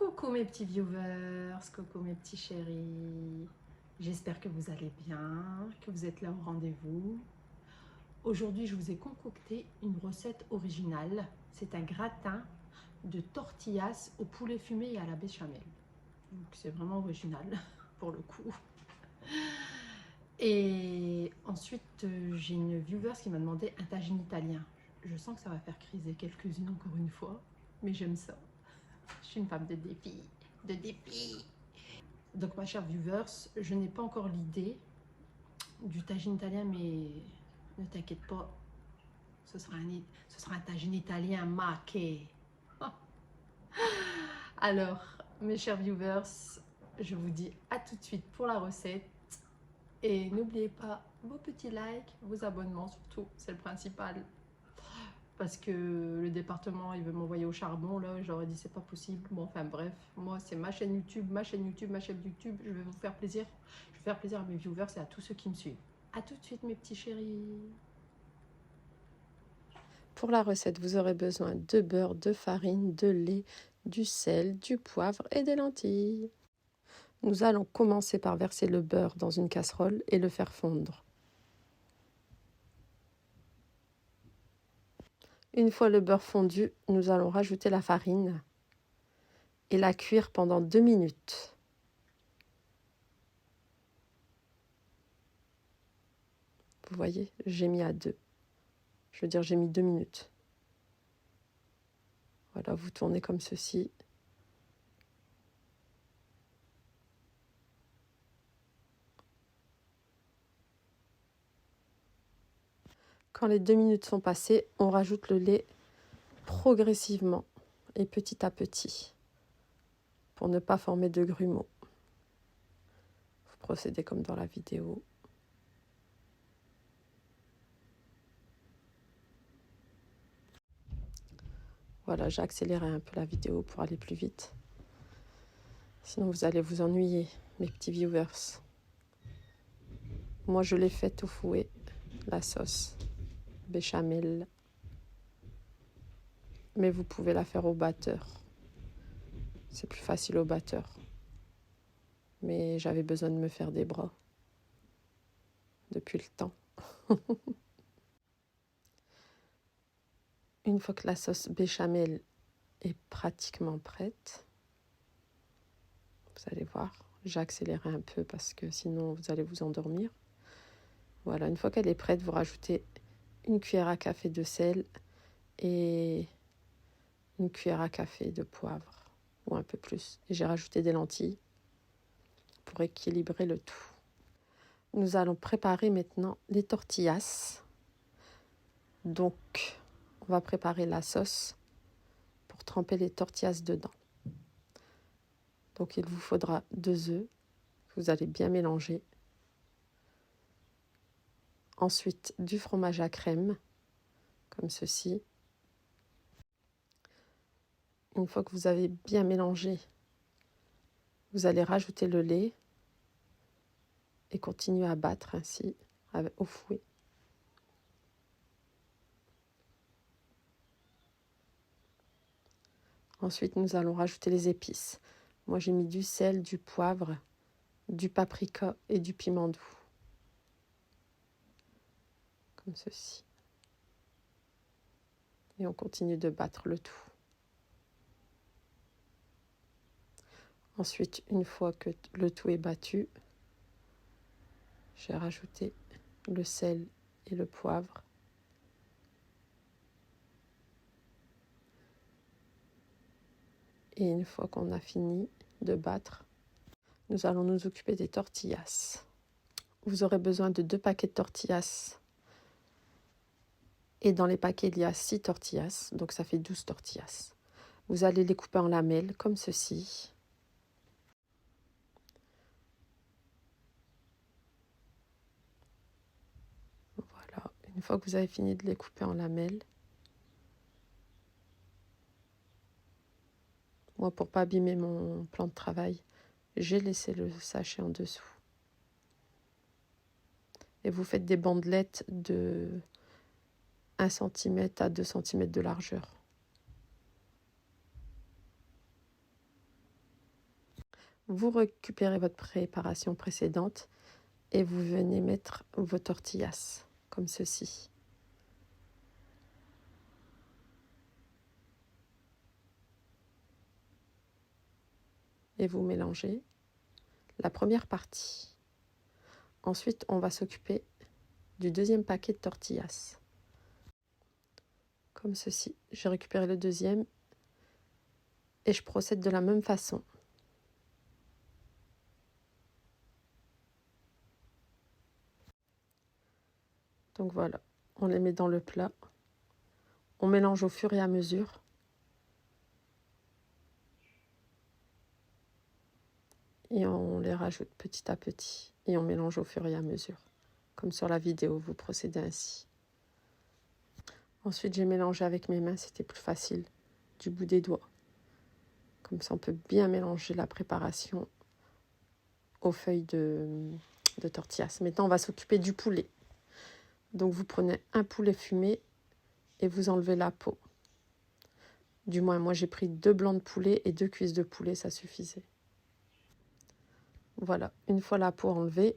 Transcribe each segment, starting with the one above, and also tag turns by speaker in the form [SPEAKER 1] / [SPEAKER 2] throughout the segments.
[SPEAKER 1] Coucou mes petits viewers, coucou mes petits chéris. J'espère que vous allez bien, que vous êtes là au rendez-vous. Aujourd'hui, je vous ai concocté une recette originale. C'est un gratin de tortillas au poulet fumé et à la béchamel. Donc c'est vraiment original pour le coup. Et ensuite, j'ai une viewer qui m'a demandé un tagine italien. Je sens que ça va faire criser quelques-unes encore une fois, mais j'aime ça. Je suis une femme de défi, de défi. Donc ma chère viewers, je n'ai pas encore l'idée du tagine italien, mais ne t'inquiète pas, ce sera un tagine italien maqué. Alors, mes chers viewers, je vous dis à tout de suite pour la recette. Et n'oubliez pas vos petits likes, vos abonnements surtout, c'est le principal. Parce que le département, il veut m'envoyer au charbon, là, j'aurais dit c'est pas possible. Bon, enfin bref, moi c'est ma chaîne YouTube, ma chaîne YouTube, ma chaîne YouTube, je vais vous faire plaisir. Je vais faire plaisir à mes viewers et à tous ceux qui me suivent. A tout de suite mes petits chéris.
[SPEAKER 2] Pour la recette, vous aurez besoin de beurre, de farine, de lait, du sel, du poivre et des lentilles. Nous allons commencer par verser le beurre dans une casserole et le faire fondre. Une fois le beurre fondu, nous allons rajouter la farine et la cuire pendant 2 minutes. Vous voyez, j'ai mis à 2. Je veux dire, j'ai mis 2 minutes. Voilà, vous tournez comme ceci. Quand les 2 minutes sont passées, on rajoute le lait progressivement et petit à petit pour ne pas former de grumeaux. Vous procédez comme dans la vidéo. Voilà, j'ai accéléré un peu la vidéo pour aller plus vite. Sinon, vous allez vous ennuyer, mes petits viewers. Moi, je l'ai faite au fouet, la sauce béchamel. Mais vous pouvez la faire au batteur. C'est plus facile au batteur. Mais j'avais besoin de me faire des bras depuis le temps. Une fois que la sauce béchamel est pratiquement prête, vous allez voir, j'ai accéléré un peu parce que sinon vous allez vous endormir. Voilà, une fois qu'elle est prête, vous rajoutez une cuillère à café de sel et une cuillère à café de poivre, ou un peu plus. Et j'ai rajouté des lentilles pour équilibrer le tout. Nous allons préparer maintenant les tortillas. Donc, on va préparer la sauce pour tremper les tortillas dedans. Donc, il vous faudra 2 œufs que vous allez bien mélanger. Ensuite, du fromage à crème, comme ceci. Une fois que vous avez bien mélangé, vous allez rajouter le lait et continuer à battre ainsi au fouet. Ensuite, nous allons rajouter les épices. Moi, j'ai mis du sel, du poivre, du paprika et du piment doux. Comme ceci. Et on continue de battre le tout. Ensuite, une fois que le tout est battu, j'ai rajouté le sel et le poivre. Et une fois qu'on a fini de battre, nous allons nous occuper des tortillas. Vous aurez besoin de 2 paquets de tortillas. Et dans les paquets, il y a 6 tortillas, donc ça fait 12 tortillas. Vous allez les couper en lamelles, comme ceci. Voilà, une fois que vous avez fini de les couper en lamelles, moi, pour pas abîmer mon plan de travail, j'ai laissé le sachet en dessous. Et vous faites des bandelettes de 1 cm à 2 cm de largeur. Vous récupérez votre préparation précédente et vous venez mettre vos tortillas, comme ceci. Et vous mélangez la première partie. Ensuite, on va s'occuper du deuxième paquet de tortillas. Comme ceci. J'ai récupéré le deuxième et je procède de la même façon. Donc voilà, on les met dans le plat. On mélange au fur et à mesure. Et on les rajoute petit à petit. Et on mélange au fur et à mesure. Comme sur la vidéo, vous procédez ainsi. Ensuite, j'ai mélangé avec mes mains, c'était plus facile, du bout des doigts. Comme ça, on peut bien mélanger la préparation aux feuilles de tortillas. Maintenant, on va s'occuper du poulet. Donc, vous prenez un poulet fumé et vous enlevez la peau. Du moins, moi, j'ai pris 2 blancs de poulet et 2 cuisses de poulet, ça suffisait. Voilà, une fois la peau enlevée,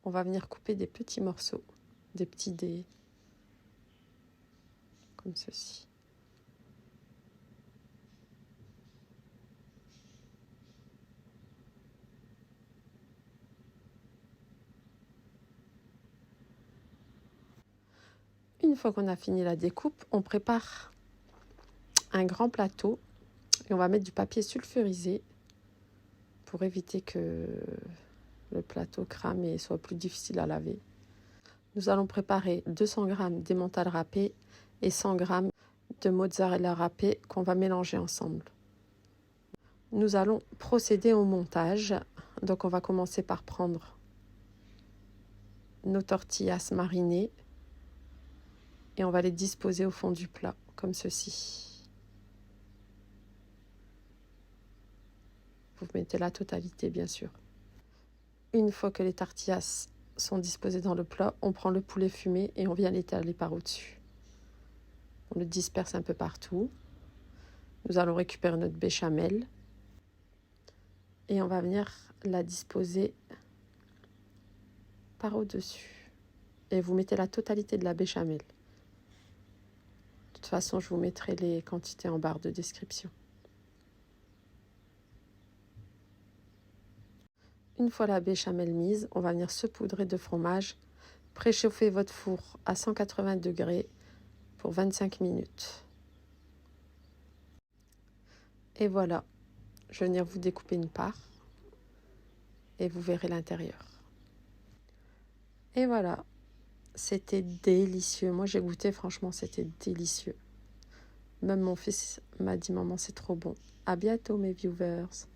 [SPEAKER 2] on va venir couper des petits morceaux, des petits dés, comme ceci. Une fois qu'on a fini la découpe, on prépare un grand plateau et on va mettre du papier sulfurisé pour éviter que le plateau crame et soit plus difficile à laver. Nous allons préparer 200 g d'emmental râpé et 100 g de mozzarella râpé qu'on va mélanger ensemble. Nous allons procéder au montage. Donc on va commencer par prendre nos tortillas marinées et on va les disposer au fond du plat, comme ceci. Vous mettez la totalité, bien sûr. Une fois que les tortillas sont disposées dans le plat, on prend le poulet fumé et on vient l'étaler par au-dessus. On le disperse un peu partout. Nous allons récupérer notre béchamel et on va venir la disposer par au-dessus. Et vous mettez la totalité de la béchamel. De toute façon, je vous mettrai les quantités en barre de description. Une fois la béchamel mise, on va venir saupoudrer de fromage. Préchauffez votre four à 180 degrés pour 25 minutes. Et voilà, je vais venir vous découper une part et vous verrez l'intérieur. Et voilà, c'était délicieux. Moi, j'ai goûté, franchement, c'était délicieux. Même mon fils m'a dit, maman, c'est trop bon. À bientôt, mes viewers.